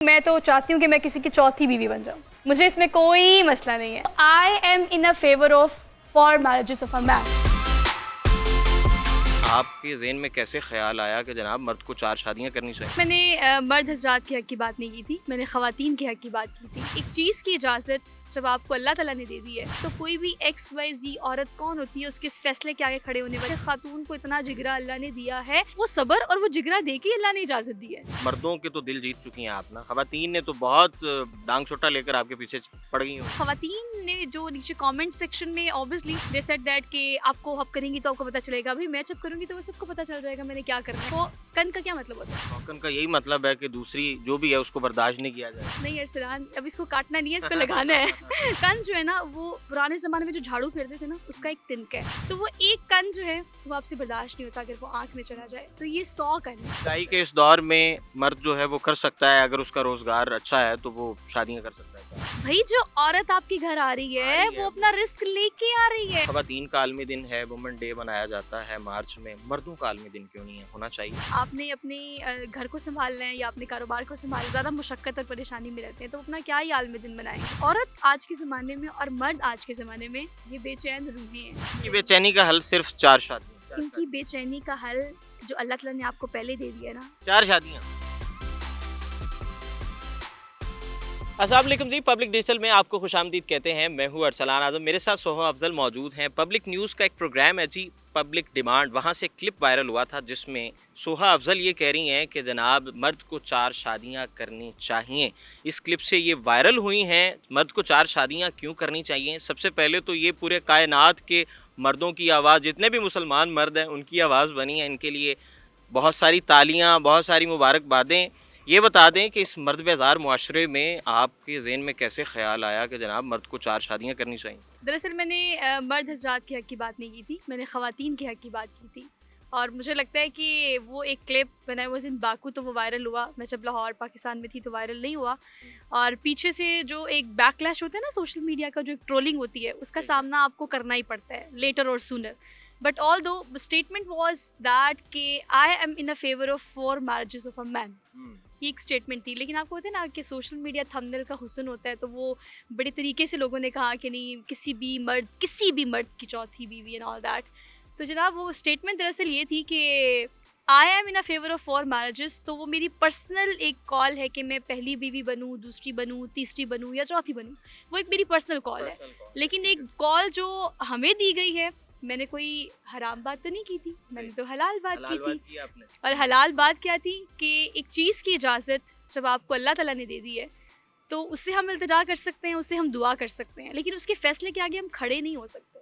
मैं तो चाहती हूँ कि मैं किसी की चौथी बीवी बन जाऊँ, मुझे इसमें कोई मसला नहीं है। I am in a favour of for marriages of a man. आपके ज़हन में कैसे ख्याल आया कि जनाब मर्द को 4 शादियां करनी चाहिए? मैंने मर्द हजरात के हक की बात नहीं की थी, मैंने ख़वातीन के हक की बात की थी। एक चीज़ की इजाज़त जब आपको अल्लाह ताला ने दे दी है तो कोई भी XYZ औरत कौन होती है उसके इस फैसले के आगे खड़े होने वाले खातून को इतना जिगरा अल्लाह ने दिया है, वो सब्र और वो जिगरा दे के अल्लाह ने इजाज़त दी है। मर्दों के तो दिल जीत चुकी हैं आप ना, ख़वातीन ने तो बहुत डांग छोटा लेकर आपके पीछे पड़ गई हो। ख़वातीन ने जो नीचे कमेंट सेक्शन में ऑब्वियसली दे सेड दैट कि आपको हब करेंगी तो आपको पता चलेगा, भाई मैं जब करूंगी तो वो सबको पता चल जाएगा मैंने क्या करना है। तो कन का क्या मतलब होता है? मौकन का यही मतलब है कि दूसरी जो भी है उसको बर्दाश्त नहीं किया जाए। नहीं अरसलान, अब इसको काटना नहीं है, इसको लगाना है। कन जो है ना, वो पुराने जमाने में जो झाड़ू फेरते थे ना, उसका एक तिनका है, तो वो एक कन जो है वो आपसे बर्दाश्त नहीं होता अगर वो आंख में चला जाए, तो ये 100 कन है। महंगाई के इस दौर में मर्द जो है वो कर सकता है, अगर उसका रोजगार अच्छा है तो वो शादियां कर सकता है। भाई जो औरत आपके घर आ रही है वो अपना रिस्क लेके आ रही है। ख़वातीन का आलमी दिन है, वुमेन डे मनाया जाता है मार्च में, मर्दों का आलमी दिन क्यों नहीं है? होना चाहिए। आपने अपने घर को संभालना है या अपने कारोबार को संभालना, ज्यादा मुशक्कत और परेशानी में रहते हैं तो अपना क्या ही आलमी दिन बनाएंगे। औरत आज के जमाने में और मर्द आज के जमाने में ये बेचैन रूहें हैं। ये बेचैनी का हल सिर्फ 4 शादियां। इनकी बेचैनी का हल जो अल्लाह ताला ने आपको पहले दे दिया ना। 4 शादियां। अस्सलाम वालेकुम जी, पब्लिक डिजिटल में आपको खुशामदीद कहते हैं। मैं हूं अरसलान आजम, मेरे साथ सोहा अफजल मौजूद हैं। पब्लिक न्यूज़ का एक प्रोग्राम है जी, पब्लिक डिमांड, वहां से क्लिप वायरल हुआ था जिसमें सोहा अफजल ये कह रही हैं कि जनाब मर्द को 4 शादियां करनी चाहिए। इस क्लिप से ये वायरल हुई हैं। मर्द को 4 शादियां क्यों करनी चाहिए? सबसे पहले तो ये पूरे कायनात के मर्दों की आवाज़, जितने भी मुसलमान मर्द हैं उनकी आवाज़ बनी है। इनके लिए बहुत सारी तालियाँ, बहुत सारी मुबारकबादें। ये बता दें कि इस मर्द बेजार मुआशरे में आपके ज़हन में कैसे ख्याल आया कि जनाब मर्द को 4 शादियां करनी चाहिए? दरअसल मैंने मर्द हजरात के हक की बात नहीं की थी, मैंने ख़वातीन के हक की बात की थी। और मुझे लगता है कि वो एक clip when I was in Baku तो वो वायरल हुआ। मैं जब लाहौर पाकिस्तान में थी तो वायरल नहीं हुआ। और पीछे से जो एक बैकलैश होता है ना सोशल मीडिया का, जो एक ट्रोलिंग होती है, उसका सामना आपको करना ही पड़ता है लेटर और सूनर। बट ऑल दो स्टेटमेंट वॉज दैट कि I am in a favour of 4 marriages of a man. ये एक स्टेटमेंट थी, लेकिन आपको होता है ना कि सोशल मीडिया थंबनेल का हुस्न होता है, तो वो बड़े तरीके से लोगों ने कहा कि नहीं किसी भी मर्द की चौथी बीवी एंड ऑल दैट। तो जनाब वो स्टेटमेंट दरअसल ये थी कि I am in a favour of 4 marriages, तो वो मेरी पर्सनल एक कॉल है कि मैं पहली बीवी बनूँ, दूसरी बनूँ, तीसरी बनूँ या चौथी बनूँ। वो एक मेरी पर्सनल कॉल है, लेकिन एक कॉल जो हमें दी गई है, मैंने कोई हराम बात तो नहीं की थी, मैंने तो हलाल बात की थी। और हलाल बात क्या थी कि एक चीज़ की इजाज़त जब आपको अल्लाह ताला ने दे दी है तो उससे हम इल्तिजा कर सकते हैं, उससे हम दुआ कर सकते हैं, लेकिन उसके फैसले के आगे हम खड़े नहीं हो सकते।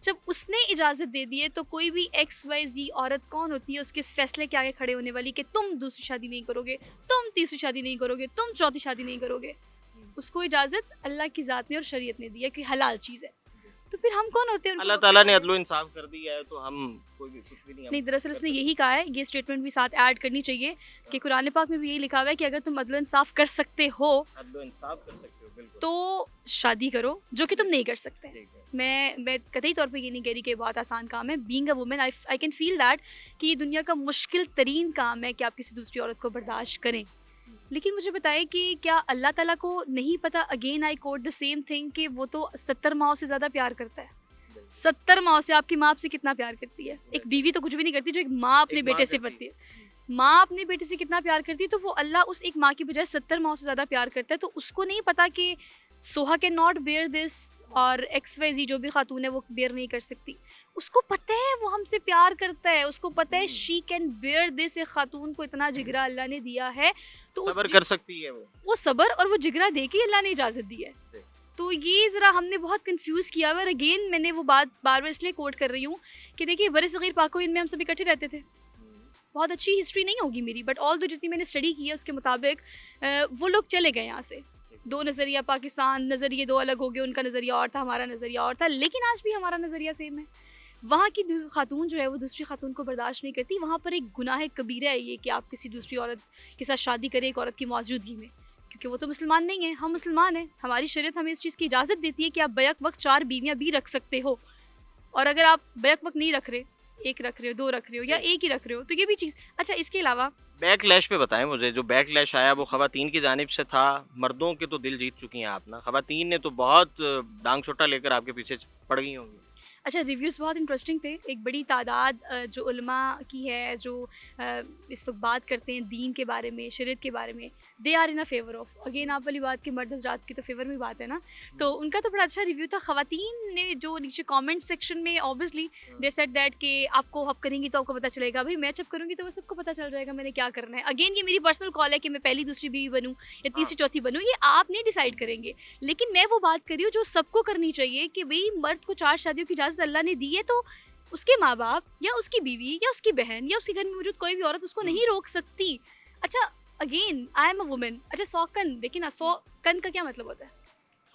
जब उसने इजाज़त दे दी है तो कोई भी XYZ औरत कौन होती है उसके इस फैसले के आगे खड़े होने वाली कि तुम दूसरी शादी नहीं करोगे, तुम तीसरी शादी नहीं करोगे, तुम चौथी शादी नहीं करोगे। उसको इजाज़त अल्लाह की ज़ात ने और शरीयत ने दी है कि हलाल चीज़ है, तो फिर हम कौन होते हैं? अल्लाह ताला ने अदलो इंसाफ कर दिया है तो हम कोई भी कुछ भी नहीं, दरअसल उसने यही कहा है, ये स्टेटमेंट भी साथ ऐड करनी चाहिए कि कुरान पाक में भी यही लिखा हुआ है कि अगर तुम अदलो इंसाफ कर सकते हो, अदलो इंसाफ कर सकते हो, बिल्कुल, तो शादी करो, जो कि तुम नहीं कर सकते। मैं कतई तौर पे ये नहीं कह रही कि बहुत आसान काम है। Being a women I can feel that कि ये दुनिया का मुश्किल तरीन काम है कि आप किसी दूसरी औरत को बर्दाश्त करें। लेकिन मुझे बताएं कि क्या अल्लाह ताला को नहीं पता, again I quote the same thing, कि वो तो 70 माओ से ज़्यादा प्यार करता है। 70 माओ से, आपकी माँ आपसे कितना प्यार करती है? एक बीवी तो कुछ भी नहीं करती जो एक माँ अपने बेटे से करती है। माँ अपने बेटे से कितना प्यार करती है, तो वो अल्लाह उस एक माँ की बजाय 70 माओ से ज़्यादा प्यार करता है। तो उसको नहीं पता कि Soha can not bear this और XYZ जो भी खातून है वो बेयर नहीं कर सकती। उसको पता है वो हमसे प्यार करता है, उसको पता है शी कैन बेयर दिस। एक खातून को इतना जिगरा अल्लाह ने दिया है तो सब्र कर सकती है वो सब्र और वो जिगरा दे के अल्लाह ने इजाज़त दी है। तो ये ज़रा हमने बहुत कंफ्यूज किया हुआ। और अगेन मैंने वो बात बार बार इसलिए कोट कर रही हूँ कि देखिए बड़े सगीर पाको इनमें हम सब इकट्ठे रहते थे। बहुत अच्छी हिस्ट्री नहीं होगी मेरी, बट ऑल दो जितनी मैंने स्टडी की है उसके मुताबिक वो लोग चले गए यहाँ से। 2 नज़रिया पाकिस्तान, नज़रिए 2 अलग हो गए, उनका नज़रिया और था, हमारा नज़रिया और था, लेकिन आज भी हमारा नज़रिया सेम है। वहाँ की खातून जो है वो दूसरी खातून को बर्दाश्त नहीं करती। वहाँ पर एक गुनाह कबीरा है ये कि आप किसी दूसरी औरत के साथ शादी करें एक औरत की मौजूदगी में, क्योंकि वो तो मुसलमान नहीं है, हम मुसलमान हैं। हमारी शरीयत हमें इस चीज़ की इजाज़त देती है कि आप बैक वक्त 4 बीवियाँ भी रख सकते हो। और अगर आप बैक वक्त नहीं रख रहे एक रख रहे हो, 2 रख रहे हो या एक ही रख रहे हो, तो ये भी चीज़। अच्छा, इसके अलावा बैकलैश पे बताएं मुझे, जो बैकलैश आया वो खवातीन की जानिब से था। मर्दों के तो दिल जीत चुकी हैं आप ना, खवातीन ने तो बहुत डांग छोटा लेकर आपके पीछे पड़ गई होंगी। अच्छा, रिव्यूज़ बहुत इंटरेस्टिंग थे। एक बड़ी तादाद जो उलमा की है, जो इस वक़्त बात करते हैं दीन के बारे में, शरीयत के बारे में, they are in a favour of, again आप वाली बात कि मर्द हज़रात की तो फ़ेवर में बात है ना, तो उनका तो बड़ा अच्छा रिव्यू था। ख़वातीन ने जो नीचे कमेंट सेक्शन में ऑब्वियसली दे सेड दैट कि आपको आप करेंगी तो आपको पता चलेगा। भई मैं जब करूँगी तो वो सबको पता चल जाएगा मैंने क्या करना है। अगेन ये मेरी पर्सनल कॉल है कि मैं पहली, दूसरी बीवी बनूँ या हाँ। तीसरी, चौथी बनूँ, ये आप नहीं डिसाइड करेंगे। लेकिन मैं वो बात कर रही हूँ जो सबको करनी चाहिए कि भई मर्द को 4 शादियों की इजाज़त अल्लाह ने दी है, तो उसके माँ-बाप या उसकी बीवी या उसकी बहन या उसके घर में मौजूद कोई भी औरत उसको नहीं रोक सकती। अच्छा, again I am a woman. अच्छा, सौकन देखिए ना, सौकन का क्या मतलब होता है?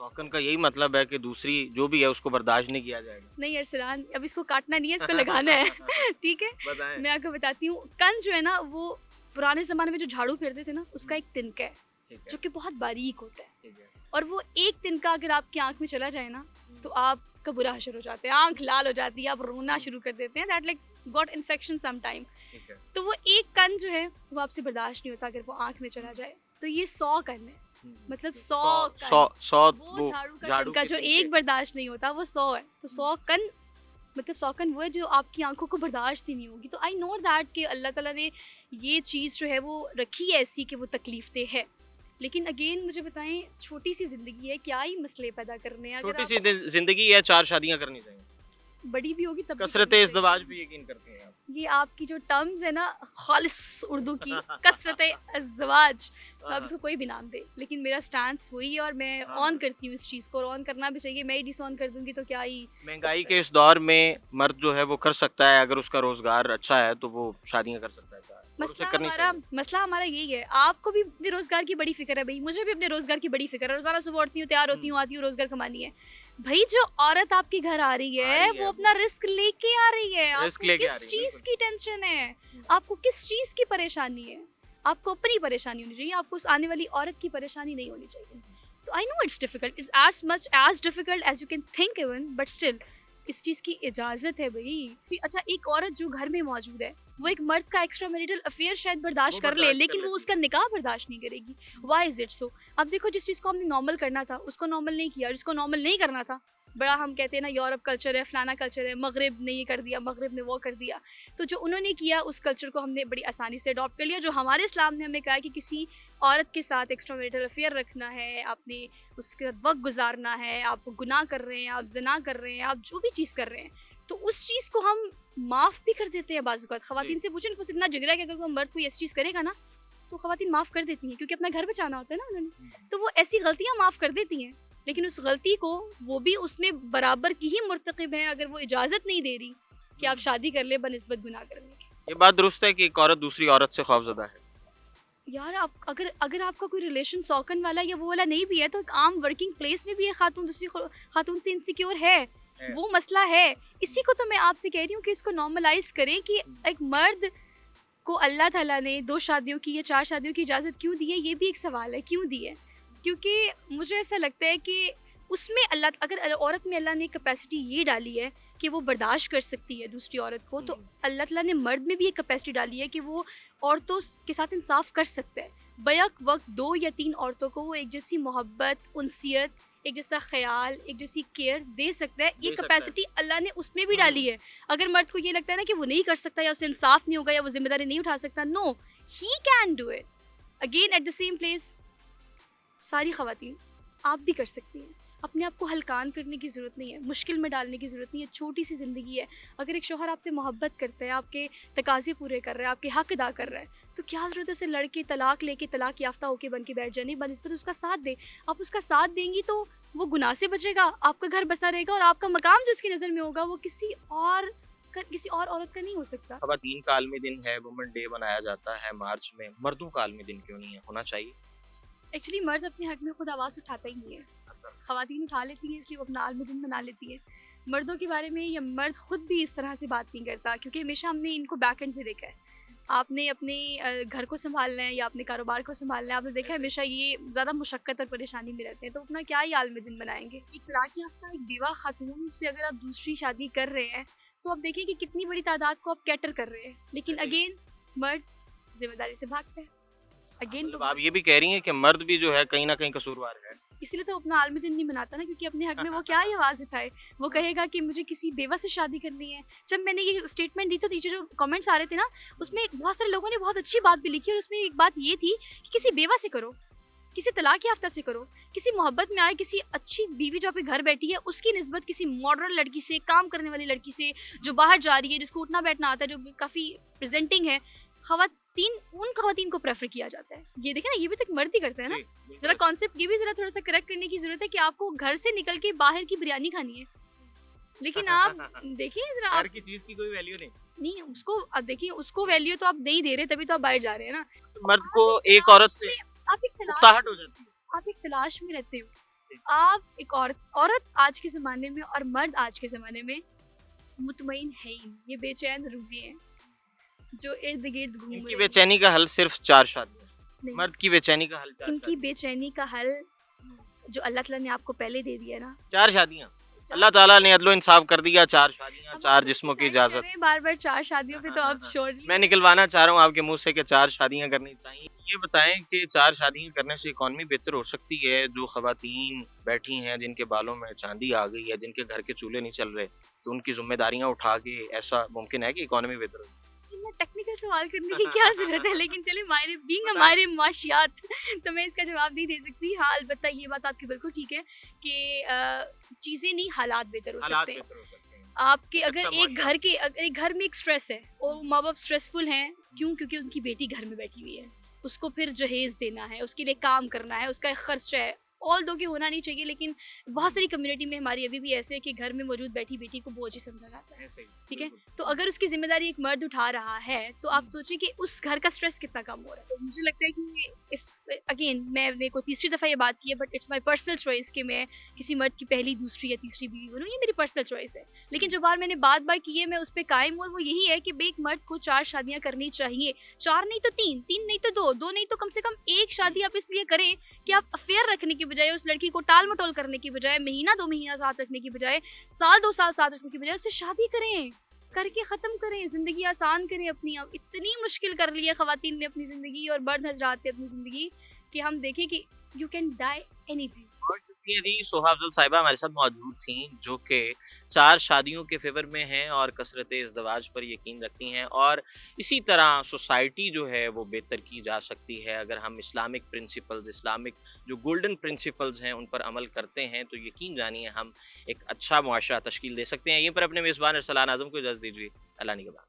शौकन का यही मतलब है कि दूसरी जो भी है उसको बर्दाश्त नहीं किया जाएगा। नहीं अरसलान, अब इसको काटना नहीं है, इसको लगाना है। ठीक है? बताएं। मैं आपको बताती हूँ, कन जो है ना वो पुराने ज़माने में जो झाड़ू फेरते थे ना, उसका एक तिनका है, ठीक जो है, कि बहुत बारीक होता है। ठीक है। और वो एक तिनका अगर आपकी आँख में चला जाए ना, तो आपका बुरा हशर हो जाता है, आँख लाल हो जाती है, आप रोना शुरू कर देते हैं, that like got infection some time. ठीक है। तो वो एक कन जो है वो आपसे बर्दाश्त नहीं होता अगर वो आँख में चला जाए। तो ये 100 कन है, मतलब 100 सौ कन। सौ वो वो झाड़ू का झाड़ू तिनका के जो तिनके। एक बर्दाश्त नहीं होता वो 100 है। तो 100 कन, मतलब 100 कन वो है जो आपकी आँखों को बर्दाश्त ही नहीं होगी। तो आई नो दैट कि अल्लाह ताला ने ये चीज़ जो है वो रखी है ऐसी कि वो तकलीफ दे है। लेकिन अगेन मुझे बताएं, छोटी सी ज़िंदगी है, क्या ही मसले पैदा करने हैं। अगर छोटी आप सी जिंदगी है, 4 शादियां करनी चाहिए। बड़ी भी होगी तब भी कसरत करनी चाहिए। इज़्दिवाज पे यकीन करते हैं आप। ये आपकी जो टर्म्स है ना, खालिस उर्दू की कसरत अज़वाज, तो आप इसको कोई भी नाम दे, लेकिन मेरा स्टैंस वही है और मैं हाँ। ऑन करती हूँ इस चीज़ को, और ऑन करना भी चाहिए। मैं ही डिसऑन कर दूंगी तो क्या ही। महंगाई के इस दौर में मर्द जो है वो कर सकता है, अगर उसका रोजगार अच्छा है तो वो शादियां कर सकता है और उसे करनी चाहिए। मसला हमारा यही है। आपको भी अपने रोजगार की बड़ी फिक्र है भाई, मुझे भी अपने रोजगार की बड़ी फिक्र है। रोजाना सुबह उठती हूँ, तैयार होती हूँ, आती हूँ, रोजगार कमानी है। भाई जो औरत आपके घर आ रही है वो अपना रिस्क लेके आ रही है। रिस्क आपको लेके आ किस रही है, चीज बिल्कुल। की टेंशन है? आपको किस चीज की परेशानी है? आपको अपनी परेशानी होनी चाहिए, आपको उस आने वाली औरत की परेशानी नहीं होनी चाहिए। तो I know it's difficult, it's as much as difficult as you can think even, but still इस चीज़ की इजाज़त है भाई। अच्छा, एक औरत जो घर में मौजूद है वो एक मर्द का एक्स्ट्रा मैरिटल अफेयर शायद बर्दाश्त कर ले, लेकिन वो उसका निकाह बर्दाश्त नहीं करेगी। Why is it so? अब देखो, जिस चीज़ को हमने नॉर्मल करना था उसको नॉर्मल नहीं किया, जिसको नॉर्मल नहीं करना था, बड़ा हम कहते हैं ना यूरोप कल्चर है, फलाना कल्चर है, मगरिब ने ये कर दिया, मगरिब ने वो कर दिया। तो जो उन्होंने किया उस कल्चर को हमने बड़ी आसानी से अडॉप्ट कर लिया। जो हमारे इस्लाम ने हमें कहा है कि किसी औरत के साथ एक्स्ट्रा मैरिटल अफेयर रखना है, आपने उसके साथ वक्त गुजारना है, आप गुनाह कर रहे हैं, आप ज़िना कर रहे हैं, आप जो भी चीज़ कर रहे हैं, तो उस चीज़ को हम माफ़ भी कर देते हैं। बाज़-औक़ात ख़वातीन से पूछें, बस इतना जिगरा है कि अगर कोई मर्द कोई ऐसी चीज़ करेगा ना, तो ख़वातीन माफ़ कर देती हैं, क्योंकि अपना घर बचाना होता है ना उन्होंने। तो वो ऐसी गलतियाँ माफ़ कर देती हैं, लेकिन उस गलती को वो भी उसमें बराबर की ही मुर्तकिब हैं अगर वो इजाज़त नहीं दे रही कि आप शादी कर ले बनिस्बत गुनाह करने के। ये बात दुरुस्त है कि एक औरत दूसरी औरत से खौफज़दा है। यार, आप अगर अगर आपका कोई रिलेशन सौकन वाला या वो वाला नहीं भी है, तो एक आम वर्किंग प्लेस में भी एक खातून दूसरी खातून से इनसिक्योर है, वो मसला है। इसी को तो मैं आपसे कह रही हूँ कि इसको नॉर्मलाइज करें कि एक मर्द को अल्लाह ताला ने 2 शादियों की या 4 शादियों की इजाज़त क्यों दी है, ये भी एक सवाल है, क्यों दी है? क्योंकि मुझे ऐसा लगता है कि उसमें अल्लाह, अगर औरत में अल्लाह ने कैपेसिटी ये डाली है कि वो बर्दाश्त कर सकती है दूसरी औरत को, तो अल्लाह ताला ने मर्द में भी एक कैपेसिटी डाली है कि वो औरतों के साथ इंसाफ कर सकता है। बैक वक्त 2 या 3 औरतों को वो एक जैसी मोहब्बत, उनसियत, एक जैसा ख्याल, एक जैसी केयर दे सकता है। ये कैपेसिटी अल्लाह ने उसमें भी डाली है। अगर मर्द को ये लगता है ना कि वो नहीं कर सकता या उसे इंसाफ नहीं होगा या वो जिम्मेदारी नहीं उठा सकता, no, he can do it. Again at the same place, सारी ख़वातीन आप भी कर सकती हैं। अपने आप को हल्कान करने की ज़रूरत नहीं है, मुश्किल में डालने की ज़रूरत नहीं है। छोटी सी ज़िंदगी है। अगर एक शौहर आपसे मोहब्बत करता है, आपके तकाज़े पूरे कर रहा है, आपके हक़ अदा कर रहा है, तो क्या ज़रूरत है उसे लड़के तलाक लेके तलाक याफ्ता होके बन के बैठ जाने? बनिस्बत उसका साथ दे। आप उसका साथ देंगी तो वो गुनाह से बचेगा, आपका घर बसा रहेगा और आपका मकाम जो उसकी नज़र में होगा वो किसी और औरत का नहीं हो सकता। ख़वातीन का आलमी दिन है, वुमेन डे मनाया जाता है मार्च में, मर्दों का आलमी दिन क्यों नहीं है? होना चाहिए। एक्चुअली मर्द अपने हक़ में खुद आवाज़ उठाता ही नहीं है। ख़वातीन उठा लेती हैं, इसलिए वो अपना आलमी दिन मना लेती है। मर्दों के बारे में या मर्द खुद भी इस तरह से बात नहीं करता, क्योंकि हमेशा हमने इनको बैक एंड पे देखा है। आपने अपने घर को संभालना है या अपने कारोबार को संभालना है, आपने देखा है हमेशा ये ज़्यादा मुशक्क़त और परेशानी में रहते हैं, तो अपना क्या ही आलमी दिन मनाएंगे। एक तलाक़ याफ्ता एक बेवा खातून से अगर आप दूसरी शादी कर रहे हैं, तो आप देखिए कि कितनी बड़ी तादाद को आप कैटर कर रहे हैं, लेकिन जी। अगेन मर्द जिम्मेदारी से भागते हैं। अगेन मतलब आप ये भी कह रही हैं कि मर्द भी जो है कहीं ना कहीं कसूरवार है। इसीलिए तो अपना आलमी दिन नहीं मनाता ना, क्योंकि अपने हक में वो क्या ही आवाज़ उठाए। वो कहेगा कि मुझे किसी बेवा से शादी करनी है। जब मैंने ये स्टेटमेंट दी तो नीचे जो कमेंट्स आ रहे थे ना, उसमें बहुत सारे लोगों ने बहुत अच्छी बात भी लिखी, और उसमें एक बात ये थी कि किसी बेवा से करो, किसी तलाक याफ्ता से करो, किसी मोहब्बत में आए, किसी अच्छी बीवी जो आपके घर बैठी है उसकी निस्बत किसी मॉडर्न लड़की से, काम करने वाली लड़की से, जो बाहर जा रही है, जिसको उठना बैठना आता है, जो काफ़ी प्रेजेंटिंग है, खवातीन, उन खवातीन को प्रेफर किया जाता है। ये देखें ना, ये भी तो एक मर्द ही करते हैं ना। जी, बिल्कुल। जरा कॉन्सेप्ट ये भी जरा थोड़ा सा करेक्ट करने की जरूरत है कि आपको घर से निकल के बाहर की बिरयानी खानी है, लेकिन आप देखिए जरा घर आप की चीज की कोई वैल्यू नहीं। नहीं उसको, अब देखिए उसको वैल्यू तो आप नहीं दे रहे, तभी तो आप बाहर जा रहे हैं ना। तो मर्द को आप एक औरत से आप एक तलाश उकताहट हो जाती है। आप एक तलाश में रहते जी। हो। आप एक औरत आज के ज़माने में और मर्द आज के ज़माने में मुतमईन है ही नहीं। ये बेचैन रूबी हैं जो इर्द गिर्द घूम इनकी रही हैं। बेचैनी का हल सिर्फ 4 शादियां। नहीं, मर्द की बेचैनी का हल 4 इनकी शादियां। बेचैनी का हल जो अल्लाह ताला ने आपको पहले दे दिया ना। 4 शादियां। अल्लाह ताला ने अदलो इंसाफ कर दिया, 4 शादियां, अब 4 आप जिस्मों की डिसाइड इजाजत। करें बार बार 4 शादियों पे, तो आप छोड़ मैं निकलवाना चाह रहा हूँ आपके मुंह से कि 4 शादियां करनी चाहिए। ये बताएं कि 4 शादियां करने से इकॉनमी बेहतर हो सकती है? जो खवातीन बैठी हैं जिनके बालों में चांदी आ गई है, जिनके घर के चूल्हे नहीं चल रहे, तो उनकी जिम्मेदारियां उठा के ऐसा मुमकिन है कि इकॉनमी बेहतर हो? इतना टेक्निकल सवाल करने की क्या ज़रूरत है, लेकिन चलिए हमारे बीइंग बताएं। हमारे माशियात तो मैं इसका जवाब नहीं दे सकती। हाँ, अलबत्ता ये बात आपकी बिल्कुल ठीक है कि चीज़ें नहीं, हालात बेहतर हो हालात सकते हैं। बेहतर हो सकते हैं। आपके एक अगर अच्छा एक मुआशरा। घर के अगर एक घर में एक स्ट्रेस है और माँ बाप स्ट्रेसफुल हैं, क्यों? क्योंकि उनकी बेटी घर में बैठी हुई है, उसको फिर जहेज देना है, उसके लिए काम करना है, उसका एक खर्च है। ऑल दो कि होना नहीं चाहिए, लेकिन बहुत सारी कम्युनिटी में हमारी अभी भी ऐसे है कि घर में मौजूद बैठी बेटी को बोझ ही समझा जाता है। ऐसे ही, ठीक है, बिल्कुल। तो अगर उसकी जिम्मेदारी एक मर्द उठा रहा है, तो आप सोचिए कि उस घर का स्ट्रेस कितना कम हो रहा है। तो मुझे लगता है कि इफ अगेन मैंने को तीसरी दफ़ा ये बात की है, but it's my personal choice कि मैं किसी मर्द की पहली, दूसरी या तीसरी बीवी बनूँ, ये मेरी पर्सनल चॉइस है। लेकिन जो बात मैंने बार की है, मैं उस पर कायम हूँ, और वो यही है कि भाई एक मर्द को 4 शादियाँ करनी चाहिए। 4 नहीं तो 3, 3 नहीं तो 2, 2 नहीं तो कम से कम 1 शादी आप इसलिए करें कि आप अफेयर रखने की बजाय, उस लड़की को टाल मटोल करने की बजाय, महीना 2 महीना साथ रखने की बजाय, साल 2 साल साथ रखने की बजाय उससे शादी करें, करके ख़त्म करें, ज़िंदगी आसान करें अपनी। अब इतनी मुश्किल कर ली है ख़वातीन ने अपनी ज़िंदगी और मर्द हज़रात ने अपनी ज़िंदगी, कि हम देखें कि यू कैन डाई एनीथिंग। बहुत शुक्रिया जी, सोहा अफजल साहिबा हमारे साथ मौजूद थी, जो कि 4 शादियों के फेवर में हैं और कसरत इज़्दवाज पर यकीन रखती हैं, और इसी तरह सोसाइटी जो है वो बेहतर की जा सकती है अगर हम इस्लामिक प्रिंसिपल्स, इस्लामिक जो गोल्डन प्रिंसिपल्स हैं उन पर अमल करते हैं, तो यकीन जानिए हम एक अच्छा मुआशरा तश्कील दे सकते हैं। यहीं पर अपने मेज़बान अरसलान आज़म को इजाज़त दीजिए। अल्लाह निगहबान।